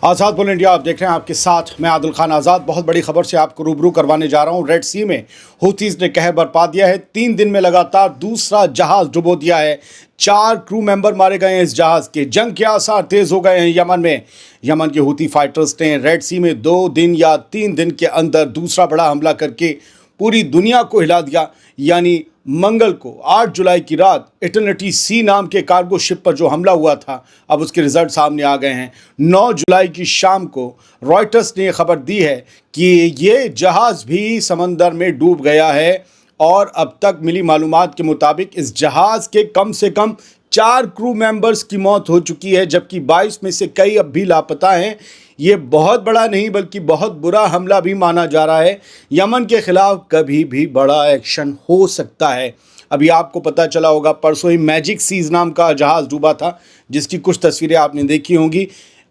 आज़ाद बोल इंडिया आप देख रहे हैं, आपके साथ मैं आदिल खान आज़ाद। बहुत बड़ी खबर से आपको रूबरू करवाने जा रहा हूं। रेड सी में हूथीज ने कहर बरपा दिया है। 3 दिन में लगातार दूसरा जहाज डुबो दिया है। 4 क्रू मेंबर मारे गए हैं इस जहाज के। जंग के आसार तेज हो गए हैं यमन में। यमन के हूथी फाइटर्स ने रेड सी में 2 दिन या 3 दिन के अंदर दूसरा बड़ा हमला करके पूरी दुनिया को हिला दिया। यानी मंगल को 8 जुलाई की रात इटर्निटी सी नाम के कार्गो शिप पर जो हमला हुआ था, अब उसके रिजल्ट सामने आ गए हैं। 9 जुलाई की शाम को रॉयटर्स ने खबर दी है कि ये जहाज़ भी समंदर में डूब गया है और अब तक मिली मालूमात के मुताबिक इस जहाज़ के कम से कम 4 क्रू मेंबर्स की मौत हो चुकी है, जबकि 22 में से कई अब भी लापता हैं। ये बहुत बड़ा नहीं बल्कि बहुत बुरा हमला भी माना जा रहा है। यमन के खिलाफ कभी भी बड़ा एक्शन हो सकता है। अभी आपको पता चला होगा, परसों ही मैजिक सीज नाम का जहाज़ डूबा था, जिसकी कुछ तस्वीरें आपने देखी होंगी।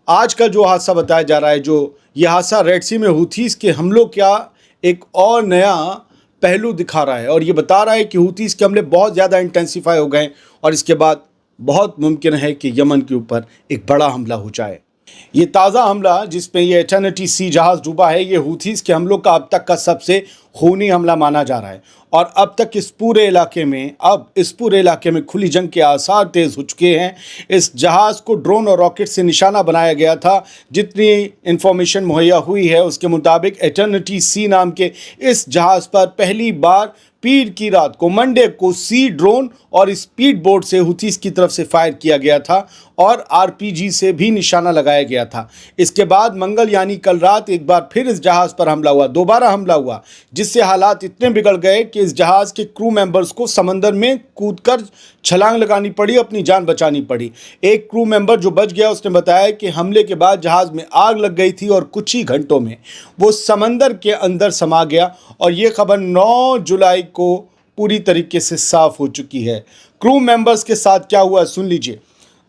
आज का जो हादसा बताया जा रहा है, जो ये हादसा रेड सी में हूथीज़ के हमलों का एक और नया पहलू दिखा रहा है और ये बता रहा है कि हूथीज़ के हमले बहुत ज़्यादा इंटेंसिफाई हो गए और इसके बाद बहुत मुमकिन है कि यमन के ऊपर एक बड़ा हमला हो जाए। ये ताज़ा हमला जिसमें ये इटर्निटी सी जहाज़ डूबा है, ये हूथीज़ के हमलों का अब तक का सबसे खूनी हमला माना जा रहा है और अब तक इस पूरे इलाके में खुली जंग के आसार तेज़ हो चुके हैं। इस जहाज़ को ड्रोन और रॉकेट से निशाना बनाया गया था। जितनी इंफॉर्मेशन मुहैया हुई है उसके मुताबिक इटर्निटी सी नाम के इस जहाज़ पर पहली बार पीर की रात को मंडे को सी ड्रोन और स्पीड बोट से हूथीज़ की तरफ से फायर किया गया था और आरपीजी से भी निशाना लगाया गया था। इसके बाद मंगल यानी कल रात एक बार फिर इस जहाज़ पर हमला हुआ, दोबारा हमला हुआ, जिससे हालात इतने बिगड़ गए कि इस जहाज़ के क्रू मेंबर्स को समंदर में कूदकर छलांग लगानी पड़ी, अपनी जान बचानी पड़ी। एक क्रू मेंबर जो बच गया उसने बताया कि हमले के बाद जहाज़ में आग लग गई थी और कुछ ही घंटों में वो समंदर के अंदर समा गया और ये खबर 9 जुलाई को पूरी तरीके से साफ हो चुकी है। क्रू मेंबर्स के साथ क्या हुआ सुन लीजिए।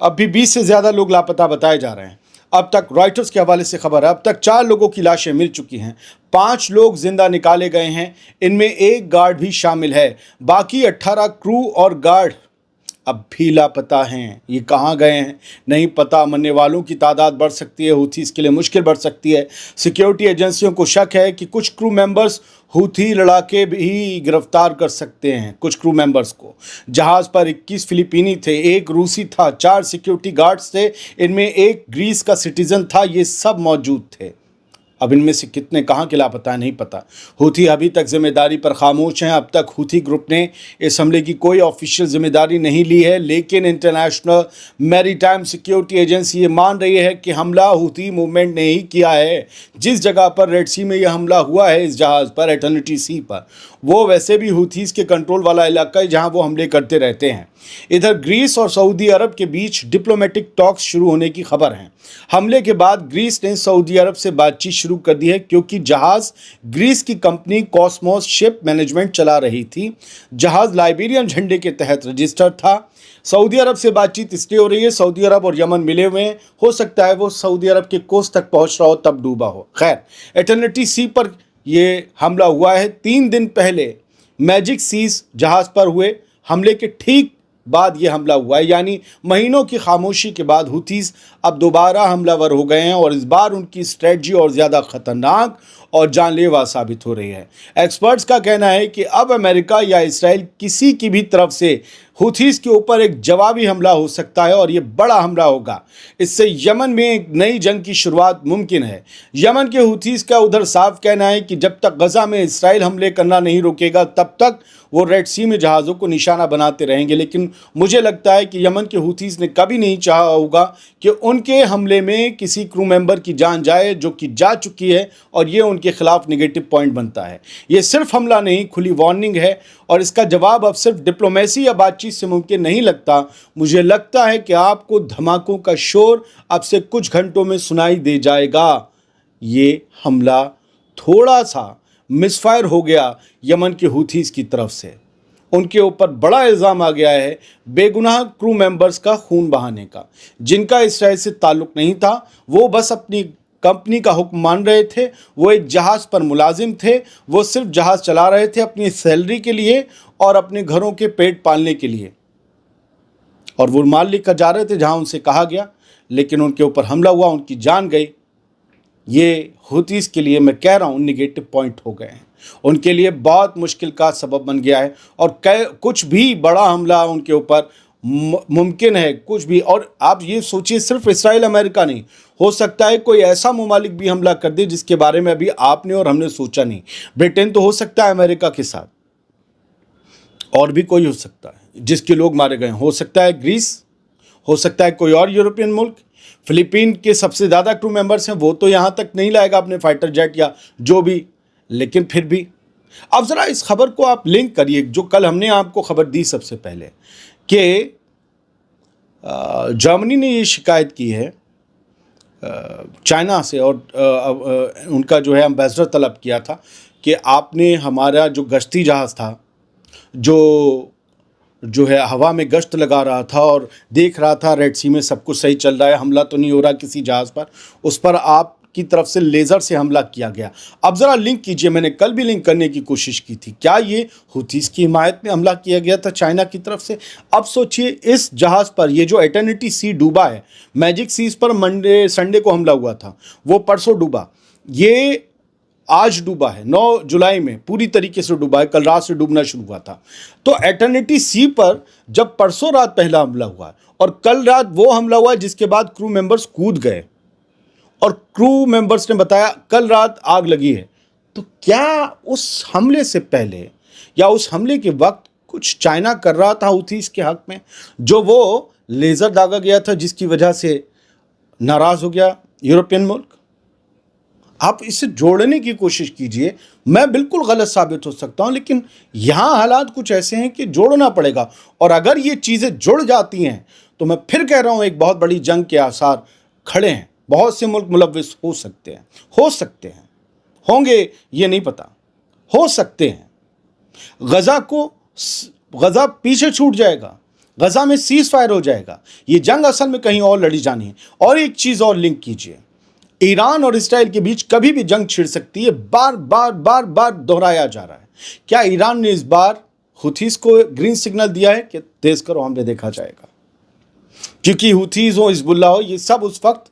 अभी 20 से ज़्यादा लोग लापता बताए जा रहे हैं। अब तक रॉयटर्स के हवाले से खबर है, अब तक 4 लोगों की लाशें मिल चुकी हैं। 5 लोग जिंदा निकाले गए हैं, इनमें एक गार्ड भी शामिल है। बाकी 18 क्रू और गार्ड अब भी लापता हैं। ये कहाँ गए हैं नहीं पता। मरने वालों की तादाद बढ़ सकती है, हूथीज़ के लिए मुश्किल बढ़ सकती है। सिक्योरिटी एजेंसियों को शक है कि कुछ क्रू मेंबर्स हूथी लड़ाके भी गिरफ्तार कर सकते हैं। कुछ क्रू मेंबर्स को जहाज़ पर 21 फिलिपीनी थे, 1 रूसी था, 4 सिक्योरिटी गार्ड्स थे, इनमें 1 ग्रीस का सिटीजन था। ये सब मौजूद थे। अब इनमें से कितने कहाँ के लापता है नहीं पता। हूथी अभी तक जिम्मेदारी पर खामोश हैं। अब तक हूथी ग्रुप ने इस हमले की कोई ऑफिशियल जिम्मेदारी नहीं ली है, लेकिन इंटरनेशनल मैरीटाइम सिक्योरिटी एजेंसी ये मान रही है कि हमला हूथी मूवमेंट ने ही किया है। जिस जगह पर रेड सी में यह हमला हुआ है इस जहाज़ पर, इटर्निटी सी पर, वो वैसे भी हूथीज़ के कंट्रोल वाला इलाका है जहाँ वो हमले करते रहते हैं। इधर ग्रीस और सऊदी अरब के बीच डिप्लोमेटिक टॉक्स शुरू होने की खबर है। हमले के बाद ग्रीस ने सऊदी अरब से बातचीत शुरू कर दी है, क्योंकि जहाज ग्रीस की कंपनी कॉस्मोस शिप मैनेजमेंट चला रही थी। जहाज लाइबेरियन झंडे के तहत रजिस्टर्ड था। सऊदी अरब से बातचीत इसलिए हो रही है, सऊदी अरब और यमन मिले हुए हैं, हो सकता है वो सऊदी अरब के कोस्ट तक पहुंच रहा हो तब डूबा हो। खैर, इटर्निटी सी पर यह हमला हुआ है 3 दिन पहले मैजिक सीज जहाज पर हुए हमले के ठीक बाद ये हमला हुआ है। यानी महीनों की खामोशी के बाद हूथीज़ अब दोबारा हमलावर हो गए हैं और इस बार उनकी स्ट्रेटजी और ज़्यादा खतरनाक और जानलेवा साबित हो रही है। एक्सपर्ट्स का कहना है कि अब अमेरिका या इसराइल किसी की भी तरफ से हूथीज़ के ऊपर एक जवाबी हमला हो सकता है और ये बड़ा हमला होगा। इससे यमन में एक नई जंग की शुरुआत मुमकिन है। यमन के हूथीज़ का उधर साफ कहना है कि जब तक गज़ा में इसराइल हमले करना नहीं रोकेगा तब तक वो रेड सी में जहाज़ों को निशाना बनाते रहेंगे। लेकिन मुझे लगता है कि यमन के हूथीज़ ने कभी नहीं चाहा होगा कि उनके हमले में किसी क्रू मेंबर की जान जाए, जो कि जा चुकी है, और ये उनके खिलाफ नेगेटिव पॉइंट बनता है। ये सिर्फ हमला नहीं, खुली वार्निंग है और इसका जवाब अब सिर्फ डिप्लोमेसी या बातचीत से मुमकिन नहीं लगता। मुझे लगता है कि आपको धमाकों का शोर अब से कुछ घंटों में सुनाई दे जाएगा। ये हमला थोड़ा सा मिसफायर हो गया यमन के हूथीज़ की तरफ से। उनके ऊपर बड़ा इल्ज़ाम आ गया है बेगुनाह क्रू मेंबर्स का खून बहाने का, जिनका इसराइल से ताल्लुक़ नहीं था। वो बस अपनी कंपनी का हुक्म मान रहे थे। वो एक जहाज़ पर मुलाजिम थे। वो सिर्फ जहाज़ चला रहे थे अपनी सैलरी के लिए और अपने घरों के पेट पालने के लिए, और वो माल लेकर जा रहे थे जहाँ उनसे कहा गया। लेकिन उनके ऊपर हमला हुआ, उनकी जान गई। ये हुतीज़ के लिए मैं कह रहा हूँ निगेटिव पॉइंट हो गए हैं। उनके लिए बहुत मुश्किल का सबब बन गया है और कुछ भी बड़ा हमला उनके ऊपर मुमकिन है, कुछ भी। और आप ये सोचिए, सिर्फ इसराइल अमेरिका नहीं, हो सकता है कोई ऐसा ममालिक भी हमला कर दे जिसके बारे में अभी आपने और हमने सोचा नहीं। ब्रिटेन तो हो सकता है अमेरिका के साथ, और भी कोई हो सकता है जिसके लोग मारे गए, हो सकता है ग्रीस, हो सकता है कोई और यूरोपियन मुल्क। फिलीपीन के सबसे ज़्यादा क्रू मेंबर्स हैं, वो तो यहाँ तक नहीं लाएगा अपने फाइटर जेट या जो भी, लेकिन फिर भी। अब ज़रा इस खबर को आप लिंक करिए जो कल हमने आपको खबर दी सबसे पहले, कि जर्मनी ने ये शिकायत की है चाइना से, और उनका जो है एम्बेसडर तलब किया था कि आपने हमारा जो गश्ती जहाज़ था, जो है हवा में गश्त लगा रहा था और देख रहा था रेड सी में सब कुछ सही चल रहा है, हमला तो नहीं हो रहा किसी जहाज़ पर, उस पर आपकी तरफ से लेज़र से हमला किया गया। अब ज़रा लिंक कीजिए, मैंने कल भी लिंक करने की कोशिश की थी, क्या ये हुतीज़ की हिमायत में हमला किया गया था चाइना की तरफ से? अब सोचिए, इस जहाज़ पर ये जो एटर्निटी सी डूबा है, मैजिक सीज पर संडे को हमला हुआ था, वो परसों डूबा, ये आज डूबा है 9 जुलाई में, पूरी तरीके से डूबा है, कल रात से डूबना शुरू हुआ था। तो एटर्निटी सी पर जब परसों रात पहला हमला हुआ और कल रात वो हमला हुआ जिसके बाद क्रू मेंबर्स कूद गए और क्रू मेंबर्स ने बताया कल रात आग लगी है, तो क्या उस हमले से पहले या उस हमले के वक्त कुछ चाइना कर रहा था हुतीज़ के हक में, जो वो लेज़र दागा गया था जिसकी वजह से नाराज़ हो गया यूरोपियन मुल्क? आप इसे जोड़ने की कोशिश कीजिए, मैं बिल्कुल गलत साबित हो सकता हूं, लेकिन यहां हालात कुछ ऐसे हैं कि जोड़ना पड़ेगा। और अगर ये चीज़ें जुड़ जाती हैं तो मैं फिर कह रहा हूं, एक बहुत बड़ी जंग के आसार खड़े हैं। बहुत से मुल्क मुलव्विस हो सकते हैं, होंगे ये नहीं पता, हो सकते हैं। गजा पीछे छूट जाएगा, गजा में सीज फायर हो जाएगा, ये जंग असल में कहीं और लड़ी जानी है। और एक चीज़ और लिंक कीजिए, ईरान और इसराइल के बीच कभी भी जंग छिड़ सकती है, बार बार दोहराया जा रहा है। क्या ईरान ने इस बार हुतीज़ को ग्रीन सिग्नल दिया है कि तेज करो, हमने देखा जाएगा? क्योंकि हुतीज़ हो, हिजबुल्लाह हो, ये सब उस वक्त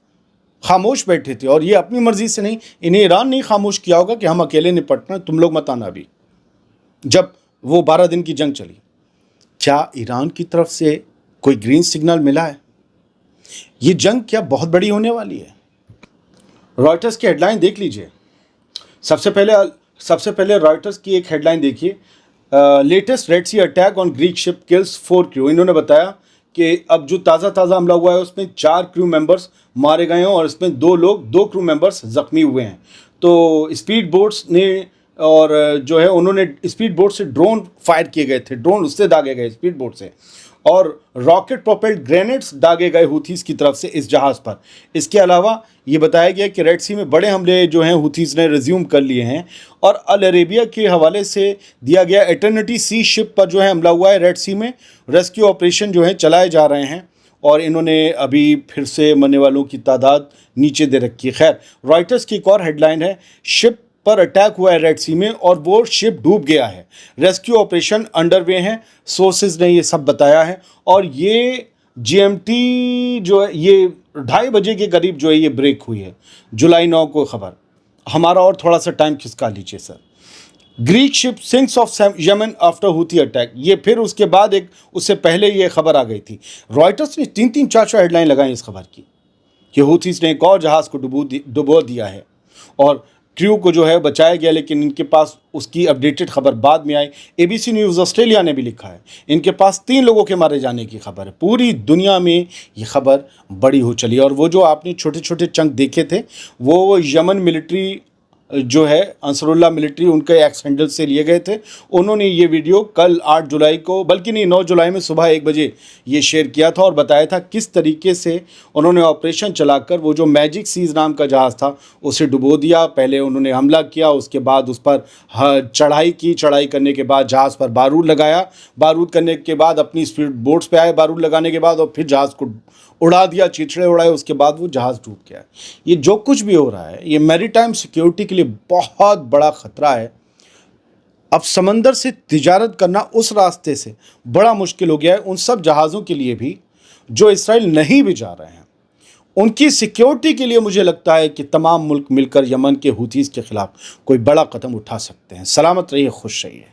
खामोश बैठे थे और ये अपनी मर्जी से नहीं, इन्हें ईरान ने खामोश किया होगा कि हम अकेले निपटना, तुम लोग मत आना। भी जब वो 12 दिन की जंग चली, क्या ईरान की तरफ से कोई ग्रीन सिग्नल मिला है? ये जंग क्या बहुत बड़ी होने वाली है? रॉयटर्स की हेडलाइन देख लीजिए। सबसे पहले रॉयटर्स की एक हेडलाइन देखिए, latest Red Sea attack on Greek ship kills 4 crew. इन्होंने बताया कि अब जो ताज़ा हमला हुआ है उसमें 4 क्रू मेंबर्स मारे गए हैं और इसमें 2 क्रू मेंबर्स ज़ख्मी हुए हैं। तो स्पीड बोट्स ने, और जो है उन्होंने स्पीड बोट से ड्रोन फायर किए गए थे, ड्रोन उससे दागे गए स्पीड बोट से, और रॉकेट प्रोपेल्ड ग्रेनेड्स दागे गए हुतीज़ की तरफ से इस जहाज़ पर। इसके अलावा ये बताया गया कि रेड सी में बड़े हमले जो हैं हुतीज़ ने रिज्यूम कर लिए हैं। और अल अरेबिया के हवाले से दिया गया, एटर्निटी सी शिप पर जो है हमला हुआ है रेड सी में, रेस्क्यू ऑपरेशन जो है चलाए जा रहे हैं और इन्होंने अभी फिर से मरने वालों की तादाद नीचे दे रखी है। खैर, रॉयटर्स की एक और हेडलाइन है, शिप पर अटैक हुआ है रेड सी में और वो शिप डूब गया है, रेस्क्यू ऑपरेशन अंडरवे हैं, सोर्सेज ने ये सब बताया है। और ये जीएमटी जो है, ये 2:30 बजे के करीब जो है ये ब्रेक हुई है, जुलाई 9 को खबर। हमारा और थोड़ा सा टाइम खिसका लीजिए sir. Greek ship sinks of Yemen after Houthi attack, ये फिर उसके बाद एक, उससे पहले ये खबर आ गई थी। रॉयटर्स ने 3-4 हेडलाइन लगाई इस खबर की कि हुतीज़ ने एक और जहाज़ को डुबो दिया है और क्रू को जो है बचाया गया, लेकिन इनके पास उसकी अपडेटेड खबर बाद में आई। एबीसी न्यूज़ ऑस्ट्रेलिया ने भी लिखा है इनके पास 3 लोगों के मारे जाने की खबर है। पूरी दुनिया में ये खबर बड़ी हो चली। और वो जो आपने छोटे छोटे चंक देखे थे, वो यमन मिलिट्री जो है अंसरुल्लाह मिलिट्री, उनके एक्स हैंडल से लिए गए थे। उन्होंने ये वीडियो कल 8 जुलाई को, बल्कि नहीं 9 जुलाई में सुबह 1 बजे ये शेयर किया था और बताया था किस तरीके से उन्होंने ऑपरेशन चलाकर वो जो मैजिक सीज नाम का जहाज़ था उसे डुबो दिया। पहले उन्होंने हमला किया, उसके बाद उस पर चढ़ाई की, चढ़ाई करने के बाद जहाज़ पर बारूद लगाया, बारूद करने के बाद अपनी स्पीड बोट्स पर आए बारूद लगाने के बाद, और फिर जहाज़ को उड़ा दिया, चिथड़े उड़ाए, उसके बाद वो जहाज़ डूब गया। ये जो कुछ भी हो रहा है ये मैरीटाइम सिक्योरिटी के लिए बहुत बड़ा ख़तरा है। अब समंदर से तिजारत करना उस रास्ते से बड़ा मुश्किल हो गया है उन सब जहाज़ों के लिए भी जो इसराइल नहीं भी जा रहे हैं। उनकी सिक्योरिटी के लिए मुझे लगता है कि तमाम मुल्क मिलकर यमन के हूथीज़ के खिलाफ कोई बड़ा कदम उठा सकते हैं। सलामत रहिए, खुश रहिए।